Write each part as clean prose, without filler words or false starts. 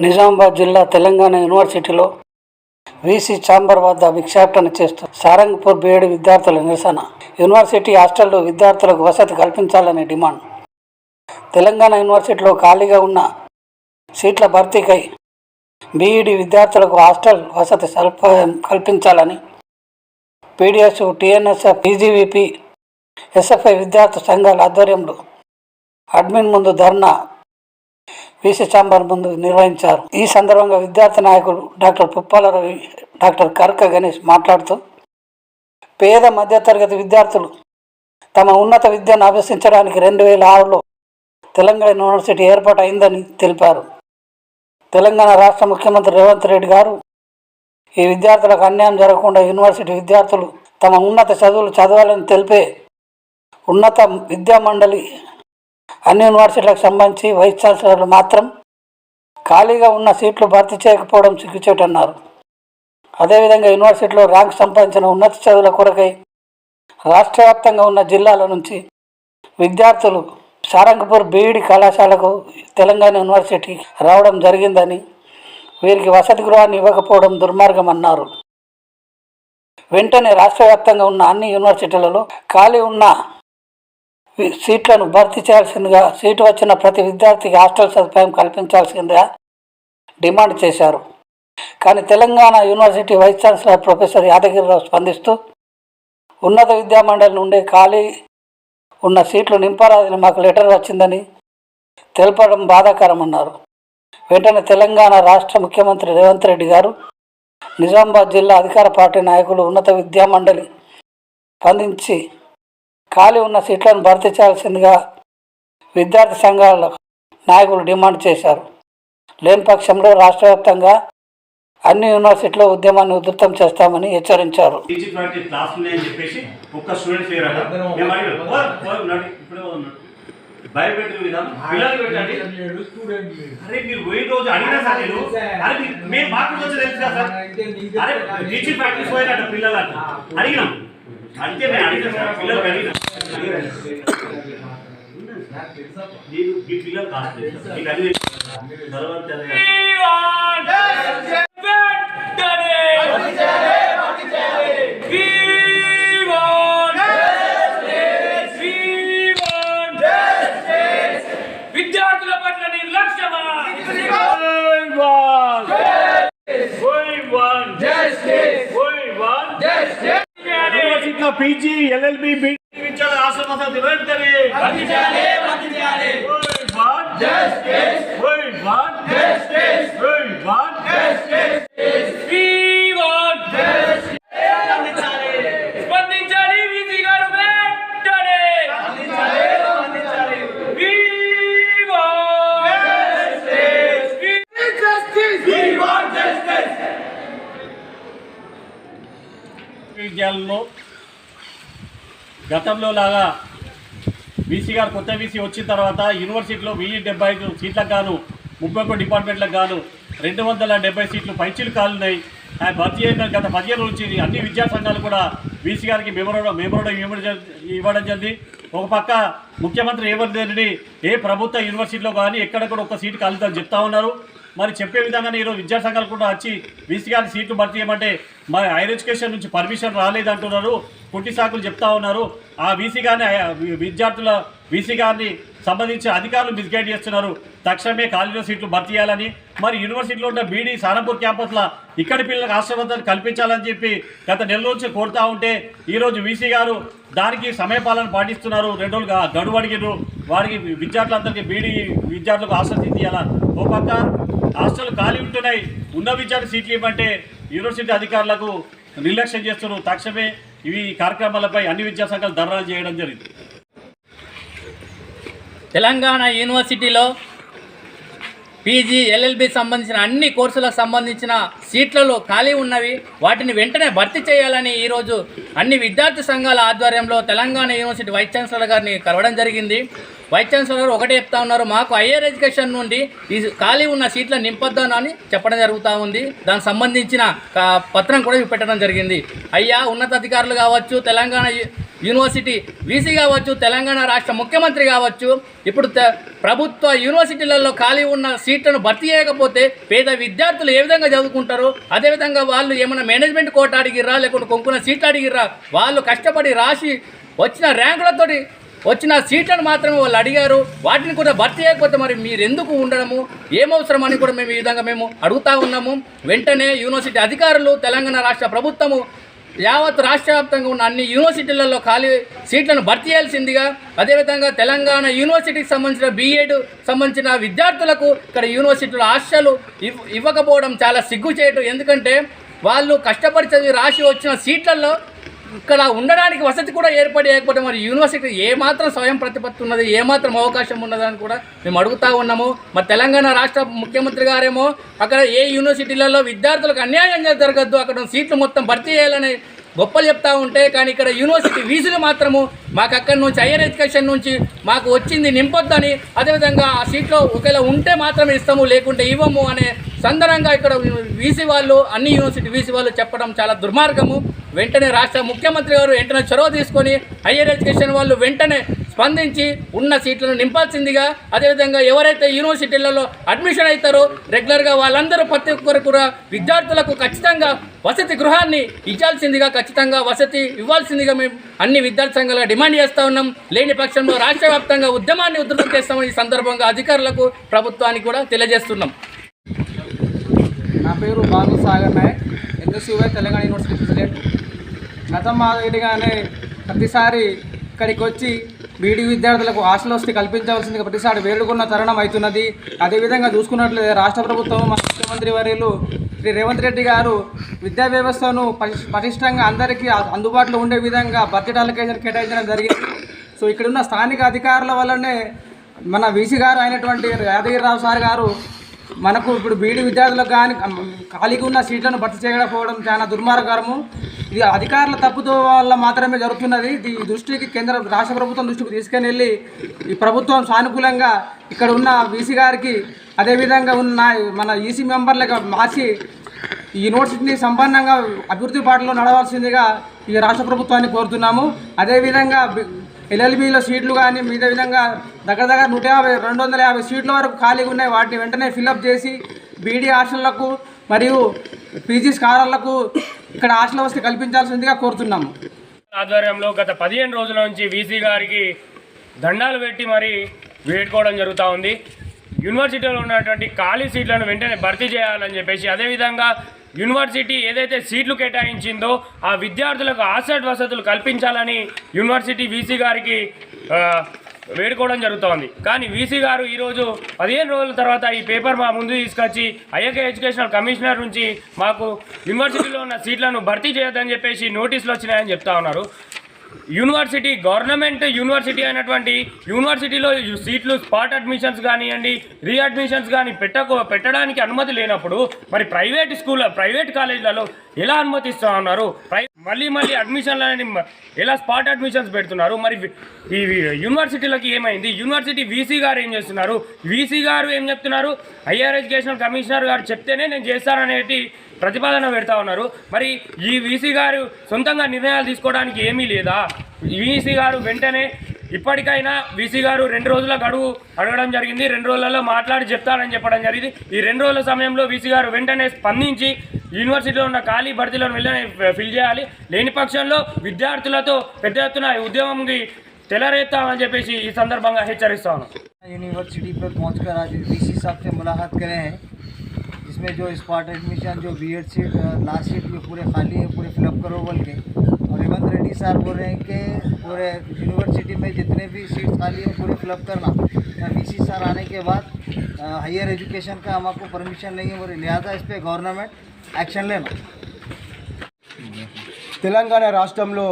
నిజామాబాద్ జిల్లా తెలంగాణ యూనివర్సిటీలో VC chamber వద్ద భిక్షాటన చేస్తూ సారంగపూర్ బీఎడ్ విద్యార్థుల నిరసన. యూనివర్సిటీ హాస్టల్లో విద్యార్థులకు వసతి కల్పించాలనే డిమాండ్. తెలంగాణ యూనివర్సిటీలో ఖాళీగా ఉన్న సీట్ల భర్తీకై బీఈడీ విద్యార్థులకు హాస్టల్ వసతి సదుపాయం కల్పించాలని పీడిఎస్, టీఎన్ఎస్ఎఫ్, పీజీవీపీ, ఎస్ఎఫ్ఐ విద్యార్థి సంఘాల ఆధ్వర్యంలో అడ్మిన్ ముందు ధర్నా వీసీ ఛాంబర్ ముందు నిర్వహించారు. ఈ సందర్భంగా విద్యార్థి నాయకులు డాక్టర్ పుప్పాల రవి, డాక్టర్ కర్క గణేష్ మాట్లాడుతూ పేద మధ్యతరగతి విద్యార్థులు తమ ఉన్నత విద్యను అభ్యసించడానికి 2006లో తెలంగాణ యూనివర్సిటీ ఏర్పాటు అయిందని తెలిపారు. తెలంగాణ రాష్ట్ర ముఖ్యమంత్రి రేవంత్ రెడ్డి గారు ఈ విద్యార్థులకు అన్యాయం జరగకుండా యూనివర్సిటీ విద్యార్థులు తమ ఉన్నత చదువులు చదవాలని తెలిపే ఉన్నత విద్యా మండలి అన్ని యూనివర్సిటీలకు సంబంధించి వైస్ ఛాన్సలర్లు మాత్రం ఖాళీగా ఉన్న సీట్లు భర్తీ చేయకపోవడం సిగ్గుచేటన్నారు. అదేవిధంగా యూనివర్సిటీలో ర్యాంక్ సంపాదించిన ఉన్నత చదువుల కొరకై రాష్ట్ర వ్యాప్తంగా ఉన్న జిల్లాల నుంచి విద్యార్థులు సారంగపూర్ బీఈడీ కళాశాలకు తెలంగాణ యూనివర్సిటీ రావడం జరిగిందని, వీరికి వసతి గృహాన్ని ఇవ్వకపోవడం దుర్మార్గం అన్నారు. వెంటనే రాష్ట్ర వ్యాప్తంగా ఉన్న అన్ని యూనివర్సిటీలలో ఖాళీ ఉన్న సీట్లను భర్తీ చేయాల్సిందిగా, సీటు వచ్చిన ప్రతి విద్యార్థికి హాస్టల్ సదుపాయం కల్పించాల్సిందిగా డిమాండ్ చేశారు. కానీ Telangana university vice chancellor professor Yadagirirao స్పందిస్తూ ఉన్నత విద్యామండలి నుండి ఖాళీ ఉన్న సీట్లు నింపరాదని మాకు లెటర్ వచ్చిందని తెలపడం బాధాకరమన్నారు. వెంటనే తెలంగాణ రాష్ట్ర ముఖ్యమంత్రి రేవంత్ రెడ్డి గారు నిజామాబాద్ జిల్లా అధికార పార్టీ నాయకులు ఉన్నత విద్యామండలి స్పందించి ఖాళీ ఉన్న సీట్లను భర్తీ చేయాల్సిందిగా విద్యార్థి సంఘాల నాయకులు డిమాండ్ చేశారు. లేని పక్షంలో రాష్ట్ర వ్యాప్తంగా అన్ని యూనివర్సిటీలో ఉద్యమాన్ని ఉధృతం చేస్తామని హెచ్చరించారు. అంటే పిల్లలు కాదు విద్యార్థుల పట్ల నిర్లక్ష్యమా? పీజీ, ఎల్ఎల్బి, విద్యార్థుల హాస్టల్ వసతి వెంటనే స్పందించాలి వీసీ గారు వెంటనే. విద్యాలయంలో గతంలో లాగా వీసీ గారు కొత్త వీసీ వచ్చిన తర్వాత యూనివర్సిటీలో 1075 సీట్లకు గాను 31 డిపార్ట్మెంట్లకు గాను 270 సీట్లు పైచీలు కాలున్నాయి. భర్తీ అయిన గత 15 రోజుల నుంచి అన్ని విద్యా సంఘాలు కూడా వీసీ గారికి మెమోరాండం ఇవ్వడం జరిగింది. ఒక పక్క ముఖ్యమంత్రి రేవంత్ రెడ్డి ఏ ప్రభుత్వ యూనివర్సిటీలో కానీ ఎక్కడ కూడా ఒక సీటు కలుగుతుందని చెప్తా ఉన్నారు. మరి చెప్పే విధంగానే ఈరోజు విద్యా సంఘాలు కూడా వచ్చి వీసీ గారి సీట్లు భర్తీ చేయమంటే మరి హైయర్ ఎడ్యుకేషన్ నుంచి పర్మిషన్ రాలేదంటున్నారు, పుట్టి సాకులు చెప్తా ఉన్నారు. ఆ వీసీ గారిని విద్యార్థుల వీసీ గారిని సంబంధించిన అధికారులు మిస్గైడ్ చేస్తున్నారు. తక్షణమే ఖాళీలో సీట్లు భర్తీ చేయాలని, మరి యూనివర్సిటీలో ఉన్న బీడీ సారంపూర్ క్యాంపస్లో ఇక్కడి పిల్లలకు ఆశ్రమతాన్ని కల్పించాలని చెప్పి గత నెల నుంచి కోరుతూ ఉంటే ఈరోజు వీసీ గారు దానికి సమయపాలన పాటిస్తున్నారు. 2 రోజులుగా గడువు అడిగిరు. వారికి విద్యార్థులందరికీ బీడీ విద్యార్థులకు హాస్టల్ తీయాల. ఒక పక్క హాస్టల్ ఖాళీ ఉంటున్నాయి, ఉన్న విద్యార్థి సీట్లు ఇవ్వమంటే యూనివర్సిటీ అధికారులకు నిర్లక్ష్యం చేస్తున్నారు. తక్షణమే ఇవి కార్యక్రమాలపై అన్ని విద్యా సంఘాలు ధర్నాలు చేయడం జరిగింది. తెలంగాణ యూనివర్సిటీలో పీజీ, ఎల్ఎల్బి సంబంధించిన అన్ని కోర్సులకు సంబంధించిన సీట్లలో ఖాళీ ఉన్నవి, వాటిని వెంటనే భర్తీ చేయాలని ఈరోజు అన్ని విద్యార్థి సంఘాల ఆధ్వర్యంలో తెలంగాణ యూనివర్సిటీ వైస్ ఛాన్సలర్ గారిని కలవడం జరిగింది. వైస్ ఛాన్సలర్ ఒకటే చెప్తా ఉన్నారు, మాకు హైయర్ ఎడ్యుకేషన్ నుండి ఈ ఖాళీ ఉన్న సీట్లను నింపొద్దానని చెప్పడం జరుగుతూ ఉంది. దానికి సంబంధించిన పత్రం కూడా పెట్టడం జరిగింది. అయ్యా ఉన్నతాధికారులు కావచ్చు, తెలంగాణ యూనివర్సిటీ వీసీ కావచ్చు, తెలంగాణ రాష్ట్ర ముఖ్యమంత్రి కావచ్చు, ఇప్పుడు ప్రభుత్వ యూనివర్సిటీలలో ఖాళీ ఉన్న సీట్లను భర్తీ చేయకపోతే పేద విద్యార్థులు ఏ విధంగా చదువుకుంటారు? అదేవిధంగా వాళ్ళు ఏమైనా మేనేజ్మెంట్ కోట అడిగిర్రా, లేకుంటే కొనుక్కున్న సీట్లు అడిగిర్రా? వాళ్ళు కష్టపడి రాసి వచ్చిన ర్యాంకులతోటి వచ్చిన సీట్లను మాత్రమే వాళ్ళు అడిగారు. వాటిని కూడా భర్తీ చేయకపోతే మరి మీరు ఎందుకు ఉండడము, ఏమవసరం అని కూడా మేము ఈ విధంగా మేము అడుగుతూ ఉన్నాము. వెంటనే యూనివర్సిటీ అధికారులు, తెలంగాణ రాష్ట్ర ప్రభుత్వము యావత్ రాష్ట్ర వ్యాప్తంగా ఉన్న అన్ని యూనివర్సిటీలలో ఖాళీ సీట్లను భర్తీ చేయాల్సిందిగా, అదేవిధంగా తెలంగాణ యూనివర్సిటీకి సంబంధించిన బీఎడ్ సంబంధించిన విద్యార్థులకు ఇక్కడ యూనివర్సిటీలో హాస్టల్ ఇవ్వకపోవడం చాలా సిగ్గుచేటు. ఎందుకంటే వాళ్ళు కష్టపడి చదివి రాసి వచ్చిన సీట్లలో ఇక్కడ ఉండడానికి వసతి కూడా ఏర్పాటు చేయకపోతే మరి యూనివర్సిటీ ఏమాత్రం స్వయం ప్రతిపత్తి ఉన్నది, ఏమాత్రం అవకాశం ఉన్నదని కూడా మేము అడుగుతూ ఉన్నాము. మరి తెలంగాణ రాష్ట్ర ముఖ్యమంత్రి గారేమో అక్కడ ఏ యూనివర్సిటీలలో విద్యార్థులకు అన్యాయం జరగద్దు, అక్కడ సీట్లు మొత్తం భర్తీ చేయాలని గొప్పలు చెప్తూ ఉంటే, కానీ ఇక్కడ యూనివర్సిటీ వీసులు మాత్రము మాకు అక్కడి నుంచి హైయర్ ఎడ్యుకేషన్ నుంచి మాకు వచ్చింది నింపొద్దని, అదేవిధంగా ఆ సీట్లో ఒకవేళ ఉంటే మాత్రమే ఇస్తాము, లేకుంటే ఇవ్వము అనే సందర్భంగా ఇక్కడ వీసీ వాళ్ళు, అన్ని యూనివర్సిటీ వీసీ వాళ్ళు చెప్పడం చాలా దుర్మార్గము. వెంటనే రాష్ట్ర ముఖ్యమంత్రి గారు వెంటనే చొరవ తీసుకొని హైయర్ ఎడ్యుకేషన్ వాళ్ళు వెంటనే స్పందించి ఉన్న సీట్లను నింపాల్సిందిగా, అదేవిధంగా ఎవరైతే యూనివర్సిటీలలో అడ్మిషన్ అవుతారో రెగ్యులర్గా వాళ్ళందరూ ప్రతి ఒక్కరు కూడా విద్యార్థులకు ఖచ్చితంగా వసతి గృహాన్ని ఇచ్చాల్సిందిగా, ఖచ్చితంగా వసతి ఇవ్వాల్సిందిగా మేము అన్ని విద్యార్థి సంఘాలుగా డిమాండ్ చేస్తూ ఉన్నాం. లేని పక్షంలో రాష్ట్ర వ్యాప్తంగా ఉద్యమాన్ని ఉధృతం చేస్తామని ఈ సందర్భంగా అధికారులకు, ప్రభుత్వానికి కూడా తెలియజేస్తున్నాం. నా పేరు Bagu Sagar Nayak, NSUI Telangana university president. గతం మాదిరిగానే ప్రతిసారి ఇక్కడికి వచ్చి బీడీ విద్యార్థులకు హాస్టల్ వసతి కల్పించవలసిందిగా ప్రతిసారి వేడుకున్న తరుణం అవుతున్నది. అదేవిధంగా చూసుకున్నట్లయితే రాష్ట్ర ప్రభుత్వం, ముఖ్యమంత్రి వర్యులు శ్రీ రేవంత్ రెడ్డి గారు విద్యా వ్యవస్థను పటిష్టంగా అందరికీ అందుబాటులో ఉండే విధంగా బడ్జెట్ అలొకేషన్ కేటాయించడం జరిగింది. సో ఇక్కడ ఉన్న స్థానిక అధికారుల వల్లనే మన వీసీ గారు అయినటువంటి యాదగిరిరావు సార్ గారు మనకు ఇప్పుడు బీడీ విద్యార్థులకు కానీ ఖాళీగా ఉన్న సీట్లను భర్తీ చేయకపోవడం చాలా దుర్మార్గకరము. ఇది అధికారుల తప్పుతో వల్ల మాత్రమే జరుగుతున్నది. ఈ దృష్టికి రాష్ట్ర ప్రభుత్వం దృష్టికి తీసుకుని వెళ్ళి ఈ ప్రభుత్వం సానుకూలంగా ఇక్కడ ఉన్న వీసీ గారికి, అదేవిధంగా ఉన్న మన ఈసీ మెంబర్లుగా మార్చి ఈ యూనివర్సిటీని సంపన్నంగా అభివృద్ధి బాటలో నడవాల్సిందిగా ఈ రాష్ట్ర ప్రభుత్వాన్ని కోరుతున్నాము. అదేవిధంగా ఎల్ఎల్బీలో సీట్లు కానీ మిగతా విధంగా దగ్గర 150-250 సీట్ల వరకు ఖాళీగా ఉన్నాయి. వాటిని వెంటనే ఫిల్అప్ చేసి బీడీ హాస్టళ్లకు మరియు పీజీ స్కాలర్లకు ఇక్కడ హాస్టల్ వసతి కల్పించాల్సిందిగా కోరుతున్నాము. ఆధ్వర్యంలో గత 15 రోజుల నుంచి వీసీ గారికి దండాలు పెట్టి మరి వేడుకోవడం జరుగుతూ ఉంది. యూనివర్సిటీలో ఉన్నటువంటి ఖాళీ సీట్లను వెంటనే భర్తీ చేయాలని చెప్పేసి, అదేవిధంగా యూనివర్సిటీ ఏదైతే సీట్లు కేటాయించిందో ఆ విద్యార్థులకు హాస్టల్ వసతులు కల్పించాలని యూనివర్సిటీ వీసీ గారికి వేడుకోవడం జరుగుతోంది. కానీ వీసీ గారు ఈరోజు 15 రోజుల తర్వాత ఈ పేపర్ మా ముందు తీసుకొచ్చి ఐఏకే ఎడ్యుకేషనల్ కమిషనర్ నుంచి మాకు యూనివర్సిటీలో ఉన్న సీట్లను భర్తీ చేయొద్దని చెప్పేసి నోటీసులు వచ్చినాయని చెప్తా ఉన్నారు. యూనివర్సిటీ గవర్నమెంట్ యూనివర్సిటీ అయినటువంటి యూనివర్సిటీలో సీట్లు స్పాట్ అడ్మిషన్స్ కానివ్వండి, రీఅడ్మిషన్స్ కానీ పెట్టడానికి అనుమతి లేనప్పుడు మరి ప్రైవేట్ కాలేజీలలో ఎలా అనుమతిస్తూ ఉన్నారు? మళ్ళీ అడ్మిషన్లని ఎలా స్పాట్ అడ్మిషన్స్ పెడుతున్నారు? మరి ఈ యూనివర్సిటీలకి ఏమైంది? యూనివర్సిటీ వీసీ గారు ఏం చేస్తున్నారు? వీసీ గారు ఏం చెప్తున్నారు? హైయర్ ఎడ్యుకేషన్ కమిషనర్ గారు చెప్తేనే నేను చేస్తాననేటి ప్రతిపాదన పెడతా ఉన్నారు. మరి ఈ వీసీ గారు సొంతంగా నిర్ణయాలు తీసుకోవడానికి ఏమీ లేదా? వీసీ గారు వెంటనే ఇప్పటికైనా వీసీ గారు 2 రోజుల గడువు అడగడం జరిగింది. 2 రోజులలో మాట్లాడి చెప్తానని చెప్పడం జరిగింది. ఈ 2 రోజుల సమయంలో వీసీ గారు వెంటనే స్పందించి యూనివర్సిటీలో ఉన్న ఖాళీ భర్తీలను వెంటనే ఫిల్ చేయాలి. లేని పక్షంలో విద్యార్థులతో పెద్ద ఎత్తున ఉద్యమంకి తెలరేస్తామని చెప్పేసి ఈ సందర్భంగా హెచ్చరిస్తాను. यूनिवर्सिटी पर पहुंचकर आज वीसी साहब से मुलाकात करे हैं, जिसमें जो स्पॉट एडमिशन, जो बीएड सीट, लास्ट सीट ये पूरे खाली है, पूरे फिलअप करो बोल के, और रेवंत रेड्डी साहब बोल रहे हैं कि पूरे यूनिवर्सिटी में जितने भी सीट खाली हैं पूरे फिलअप करना। वीसी सर आने के बाद हायर एजुकेशन का हमको परमिशन नहीं है, बोले लिहाजा इस पर गवर्नमेंट एक्शन लेना। తెలంగాణ రాష్ట్రంలో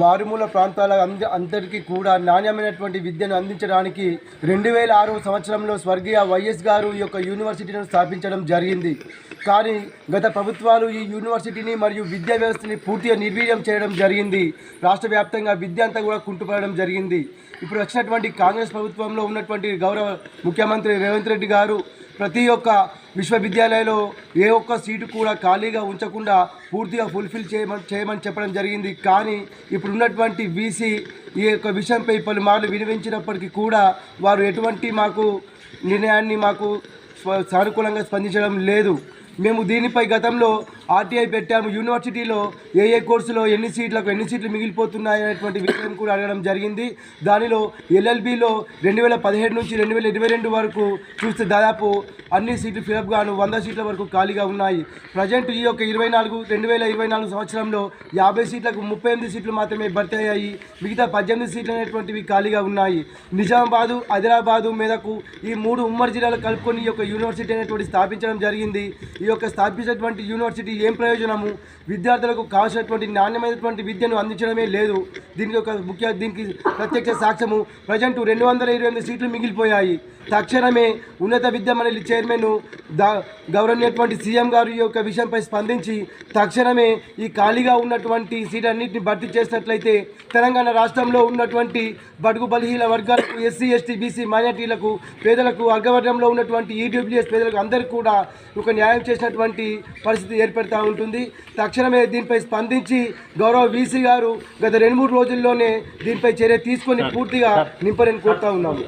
మారుమూల ప్రాంతాల అందరికీ కూడా నాణ్యమైనటువంటి విద్యను అందించడానికి 2006 సంవత్సరంలో స్వర్గీయ వైఎస్ గారు ఈ యొక్క యూనివర్సిటీని స్థాపించడం జరిగింది. కానీ గత ప్రభుత్వాలు ఈ యూనివర్సిటీని మరియు విద్యా వ్యవస్థని పూర్తిగా నిర్వీర్యం చేయడం జరిగింది. రాష్ట్ర వ్యాప్తంగా విద్య అంతా కూడా కుంటుపడడం జరిగింది. ఇప్పుడు వచ్చినటువంటి కాంగ్రెస్ ప్రభుత్వంలో ఉన్నటువంటి గౌరవ ముఖ్యమంత్రి రేవంత్ రెడ్డి గారు ప్రతి ఒక్క విశ్వవిద్యాలయంలో ఏ ఒక్క సీటు కూడా ఖాళీగా ఉంచకుండా పూర్తిగా ఫుల్ఫిల్ చేయమని చెప్పడం జరిగింది. కానీ ఇప్పుడున్నటువంటి వీసీ ఈ యొక్క విషయంపై పలుమార్లు వినిపించినప్పటికీ కూడా వారు ఎటువంటి నిర్ణయాన్ని మాకు సానుకూలంగా స్పందించడం లేదు. మేము దీనిపై గతంలో ఆర్టీఐ పెట్టాము. యూనివర్సిటీలో ఏ కోర్సులో ఎన్ని సీట్లు మిగిలిపోతున్నాయి అనేటువంటి విషయం కూడా అడగడం జరిగింది. దానిలో ఎల్ఎల్బిలో 2017 నుంచి 2022 వరకు చూస్తే దాదాపు అన్ని సీట్లు ఫిలప్ గాను 100 సీట్ల వరకు ఖాళీగా ఉన్నాయి. ప్రజెంట్ ఈ యొక్క 2024 సంవత్సరంలో 50 సీట్లకు 38 సీట్లు మాత్రమే భర్తీ అయ్యాయి. మిగతా 18 సీట్లు అనేటువంటివి ఖాళీగా ఉన్నాయి. నిజామాబాదు, ఆదిలాబాదు, మెదకు ఈ 3 ఉమ్మడి జిల్లాలు కలుపుకొని ఈ యొక్క యూనివర్సిటీ అనేటువంటి స్థాపించడం జరిగింది. ఈ యొక్క స్థాపించినటువంటి యూనివర్సిటీ ఏం ప్రయోజనము? విద్యార్థులకు కావాల్సినటువంటి నాణ్యమైనటువంటి విద్యను అందించడమే లేదు. దీనికి ప్రత్యక్ష సాక్ష్యము ప్రజెంట్ 228 సీట్లు మిగిలిపోయాయి. తక్షణమే ఉన్నత విద్యా మండలి చైర్మన్ గౌరవనీయటువంటి సీఎం గారు ఈ యొక్క విషయంపై స్పందించి తక్షణమే ఈ ఖాళీగా ఉన్నటువంటి సీట్లన్నింటినీ భర్తీ చేసినట్లయితే తెలంగాణ రాష్ట్రంలో ఉన్నటువంటి బడుగు బలహీన వర్గాలకు, ఎస్సీ, ఎస్టీ, బీసీ, మైనార్టీలకు, పేదలకు, అగ్రవర్గంలో ఉన్నటువంటి ఈడబ్ల్యూఎస్ పేదలకు అందరికీ కూడా ఒక న్యాయం చేసినటువంటి పరిస్థితి ఏర్పడుతూ ఉంటుంది. తక్షణమే దీనిపై స్పందించి గౌరవ వీసీ గారు గత 2-3 రోజుల్లోనే దీనిపై చర్య తీసుకొని పూర్తిగా నింపరని కోరుతూ ఉన్నాము.